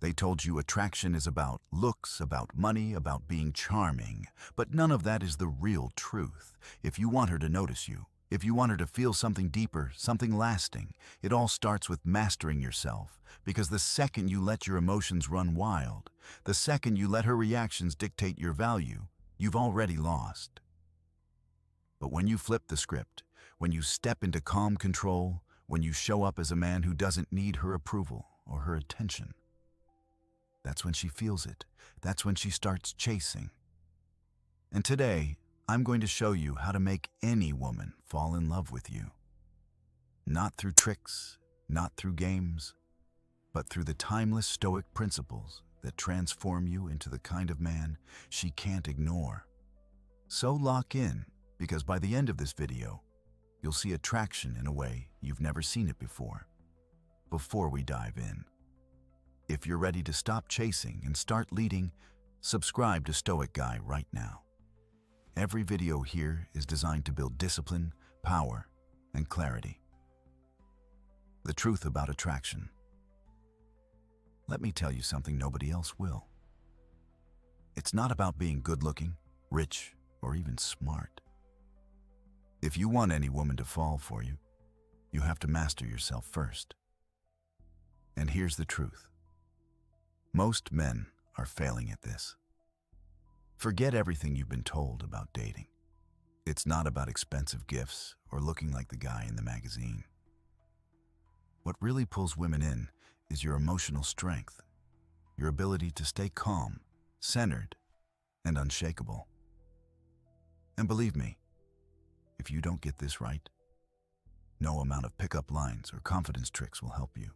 They told you attraction is about looks, about money, about being charming. But none of that is the real truth. If you want her to notice you, if you want her to feel something deeper, something lasting, it all starts with mastering yourself. Because the second you let your emotions run wild, the second you let her reactions dictate your value, you've already lost. But when you flip the script, when you step into calm control, when you show up as a man who doesn't need her approval or her attention, that's when she feels it. That's when she starts chasing. And today, I'm going to show you how to make any woman fall in love with you. Not through tricks, not through games, but through the timeless Stoic principles that transform you into the kind of man she can't ignore. So lock in, because by the end of this video, you'll see attraction in a way you've never seen it before. Before we dive in, if you're ready to stop chasing and start leading, subscribe to Stoic Guy right now. Every video here is designed to build discipline, power, and clarity. The truth about attraction. Let me tell you something nobody else will. It's not about being good-looking, rich, or even smart. If you want any woman to fall for you, you have to master yourself first. And here's the truth. Most men are failing at this. Forget everything you've been told about dating. It's not about expensive gifts or looking like the guy in the magazine. What really pulls women in is your emotional strength, your ability to stay calm, centered, and unshakable. And believe me, if you don't get this right, no amount of pickup lines or confidence tricks will help you.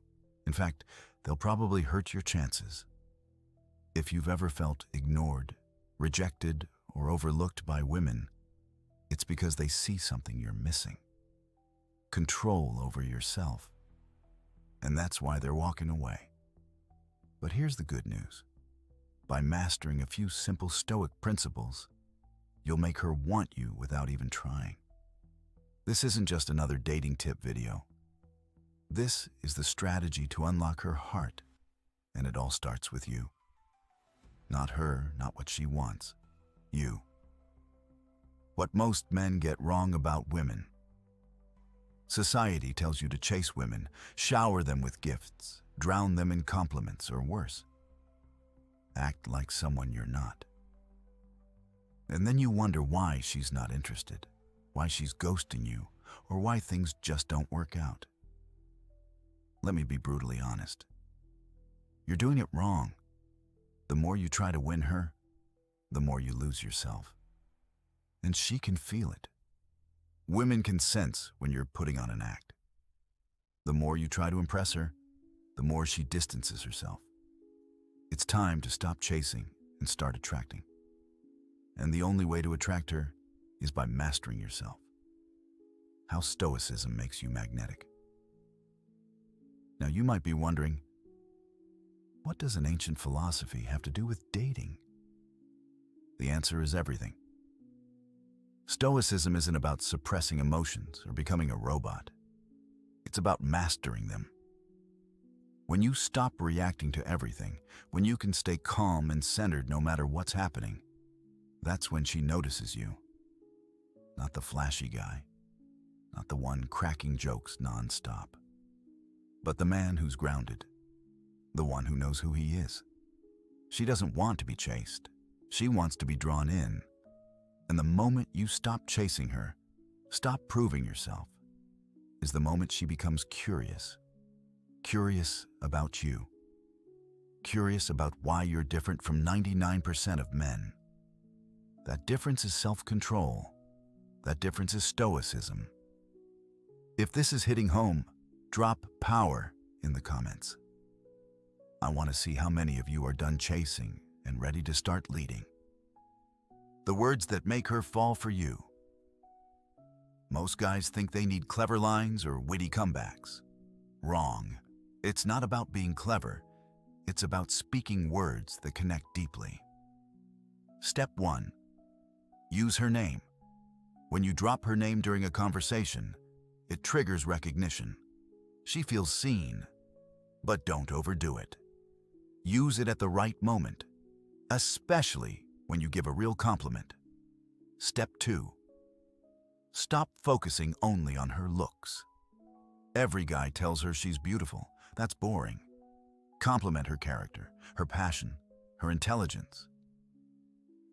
In fact, they'll probably hurt your chances. If you've ever felt ignored, rejected, or overlooked by women, it's because they see something you're missing. Control over yourself. And that's why they're walking away. But here's the good news. By mastering a few simple Stoic principles, you'll make her want you without even trying. This isn't just another dating tip video. This is the strategy to unlock her heart, and it all starts with you. Not her, not what she wants. You. What most men get wrong about women. Society tells you to chase women, shower them with gifts, drown them in compliments, or worse. Act like someone you're not. And then you wonder why she's not interested, why she's ghosting you, or why things just don't work out. Let me be brutally honest. You're doing it wrong. The more you try to win her, the more you lose yourself. And she can feel it. Women can sense when you're putting on an act. The more you try to impress her, the more she distances herself. It's time to stop chasing and start attracting. And the only way to attract her is by mastering yourself. How Stoicism makes you magnetic. Now you might be wondering, what does an ancient philosophy have to do with dating? The answer is everything. Stoicism isn't about suppressing emotions or becoming a robot. It's about mastering them. When you stop reacting to everything, when you can stay calm and centered no matter what's happening, that's when she notices you. Not the flashy guy, not the one cracking jokes nonstop, but the man who's grounded, the one who knows who he is. She doesn't want to be chased. She wants to be drawn in. And the moment you stop chasing her, stop proving yourself, is the moment she becomes curious. Curious about you. Curious about why you're different from 99% of men. That difference is self-control. That difference is stoicism. If this is hitting home, drop power in the comments. I want to see how many of you are done chasing and ready to start leading. The words that make her fall for you. Most guys think they need clever lines or witty comebacks. Wrong. It's not about being clever. It's about speaking words that connect deeply. Step 1. Use her name. When you drop her name during a conversation, it triggers recognition. She feels seen, but don't overdo it. Use it at the right moment, especially when you give a real compliment. Step 2. Stop focusing only on her looks. Every guy tells her she's beautiful. That's boring. Compliment her character, her passion, her intelligence.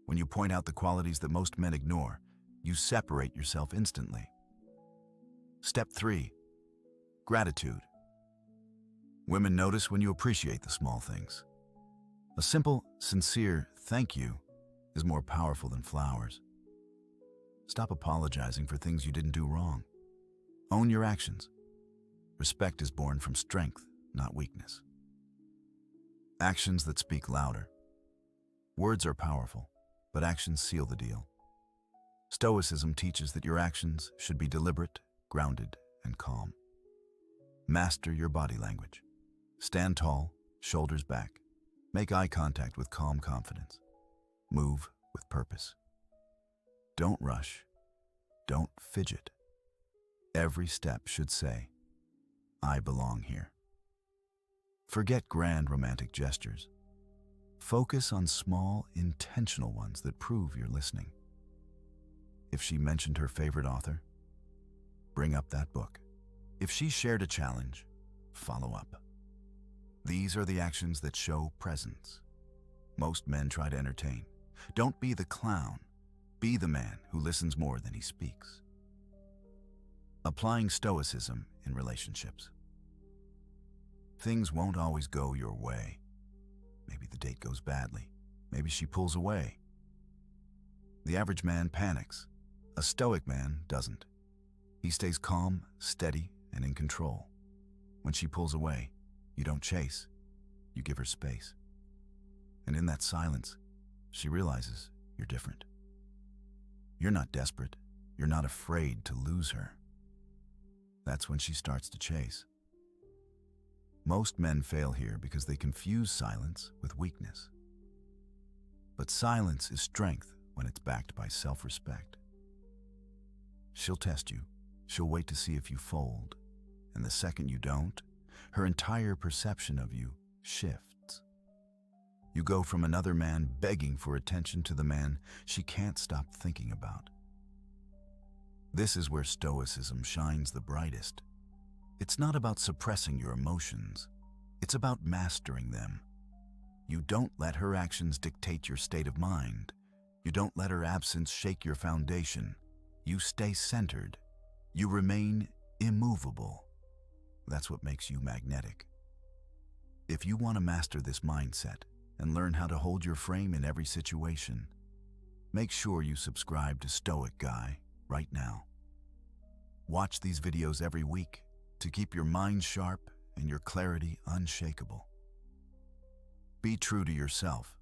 When you point out the qualities that most men ignore, you separate yourself instantly. Step 3. Gratitude. Women notice when you appreciate the small things. A simple, sincere thank you is more powerful than flowers. Stop apologizing for things you didn't do wrong. Own your actions. Respect is born from strength, not weakness. Actions that speak louder. Words are powerful, but actions seal the deal. Stoicism teaches that your actions should be deliberate, grounded, and calm. Master your body language. Stand tall, shoulders back. Make eye contact with calm confidence. Move with purpose. Don't rush. Don't fidget. Every step should say, I belong here. Forget grand romantic gestures. Focus on small, intentional ones that prove you're listening. If she mentioned her favorite author, bring up that book. If she shared a challenge, follow up. These are the actions that show presence. Most men try to entertain. Don't be the clown. Be the man who listens more than he speaks. Applying Stoicism in relationships. Things won't always go your way. Maybe the date goes badly. Maybe she pulls away. The average man panics. A stoic man doesn't. He stays calm, steady, and in control. When she pulls away, you don't chase. You give her space. And in that silence, she realizes you're different. You're not desperate. You're not afraid to lose her. That's when she starts to chase. Most men fail here because they confuse silence with weakness. But silence is strength when it's backed by self-respect. She'll test you. She'll wait to see if you fold. And the second you don't, her entire perception of you shifts. You go from another man begging for attention to the man she can't stop thinking about. This is where Stoicism shines the brightest. It's not about suppressing your emotions. It's about mastering them. You don't let her actions dictate your state of mind. You don't let her absence shake your foundation. You stay centered. You remain immovable. That's what makes you magnetic. If you want to master this mindset and learn how to hold your frame in every situation, make sure you subscribe to Stoic Guy right now. Watch these videos every week to keep your mind sharp and your clarity unshakable. Be true to yourself.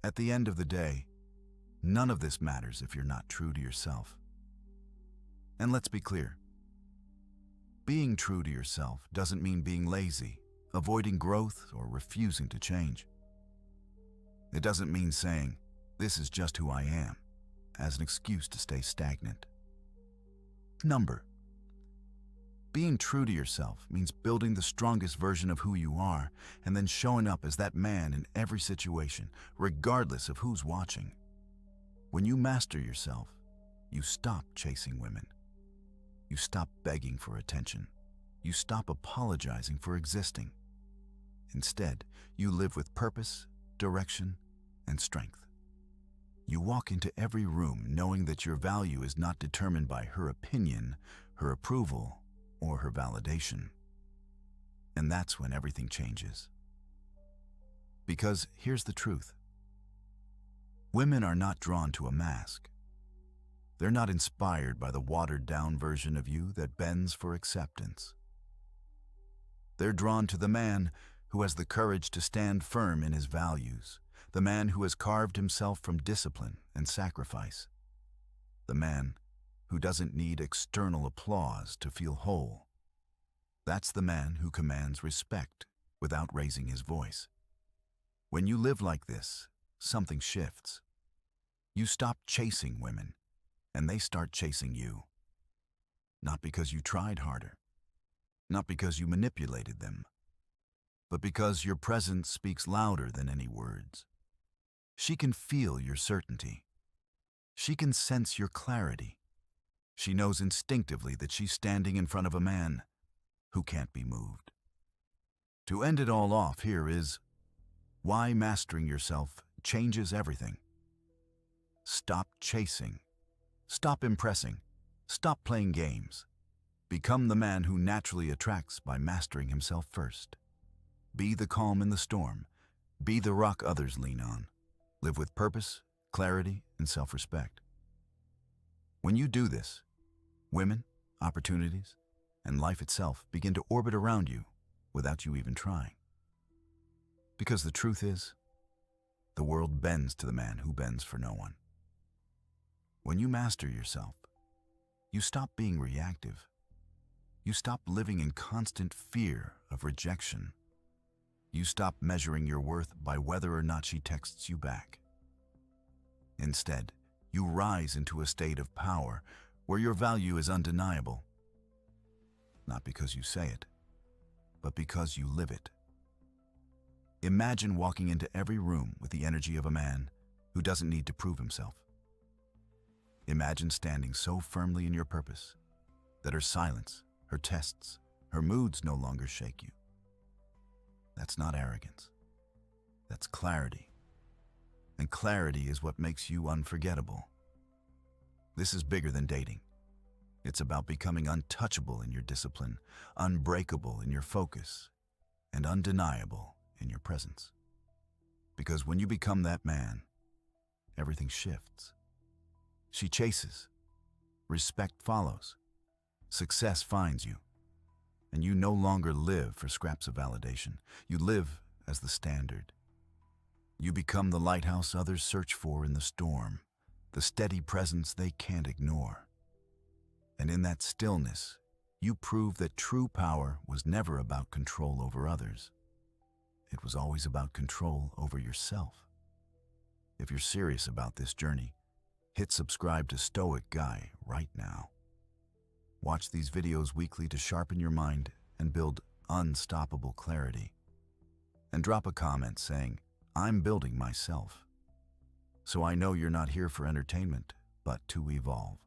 At the end of the day, none of this matters if you're not true to yourself. And let's be clear. Being true to yourself doesn't mean being lazy, avoiding growth, or refusing to change. It doesn't mean saying, "This is just who I am," as an excuse to stay stagnant. Being true to yourself means building the strongest version of who you are and then showing up as that man in every situation, regardless of who's watching. When you master yourself, you stop chasing women. You stop begging for attention. You stop apologizing for existing. Instead, you live with purpose, direction, and strength. You walk into every room knowing that your value is not determined by her opinion, her approval, or her validation. And that's when everything changes. Because here's the truth. Women are not drawn to a mask. They're not inspired by the watered-down version of you that bends for acceptance. They're drawn to the man who has the courage to stand firm in his values, the man who has carved himself from discipline and sacrifice, the man who doesn't need external applause to feel whole. That's the man who commands respect without raising his voice. When you live like this, something shifts. You stop chasing women, and they start chasing you. Not because you tried harder, not because you manipulated them, but because your presence speaks louder than any words. She can feel your certainty. She can sense your clarity. She knows instinctively that she's standing in front of a man who can't be moved. To end it all off, here is why mastering yourself changes everything. Stop chasing. Stop impressing. Stop playing games. Become the man who naturally attracts by mastering himself first. Be the calm in the storm. Be the rock others lean on. Live with purpose, clarity, and self-respect. When you do this, women, opportunities, and life itself begin to orbit around you without you even trying. Because the truth is, the world bends to the man who bends for no one. When you master yourself, you stop being reactive. You stop living in constant fear of rejection. You stop measuring your worth by whether or not she texts you back. Instead, you rise into a state of power where your value is undeniable. Not because you say it, but because you live it. Imagine walking into every room with the energy of a man who doesn't need to prove himself. Imagine standing so firmly in your purpose that her silence, her tests, her moods no longer shake you. That's not arrogance. That's clarity. And clarity is what makes you unforgettable. This is bigger than dating. It's about becoming untouchable in your discipline, unbreakable in your focus, and undeniable in your presence. Because when you become that man, everything shifts. She chases. Respect follows. Success finds you. And you no longer live for scraps of validation. You live as the standard. You become the lighthouse others search for in the storm, the steady presence they can't ignore. And in that stillness, you prove that true power was never about control over others. It was always about control over yourself. If you're serious about this journey, hit subscribe to Stoic Guy right now. Watch these videos weekly to sharpen your mind and build unstoppable clarity. And drop a comment saying, "I'm building myself." So I know you're not here for entertainment, but to evolve.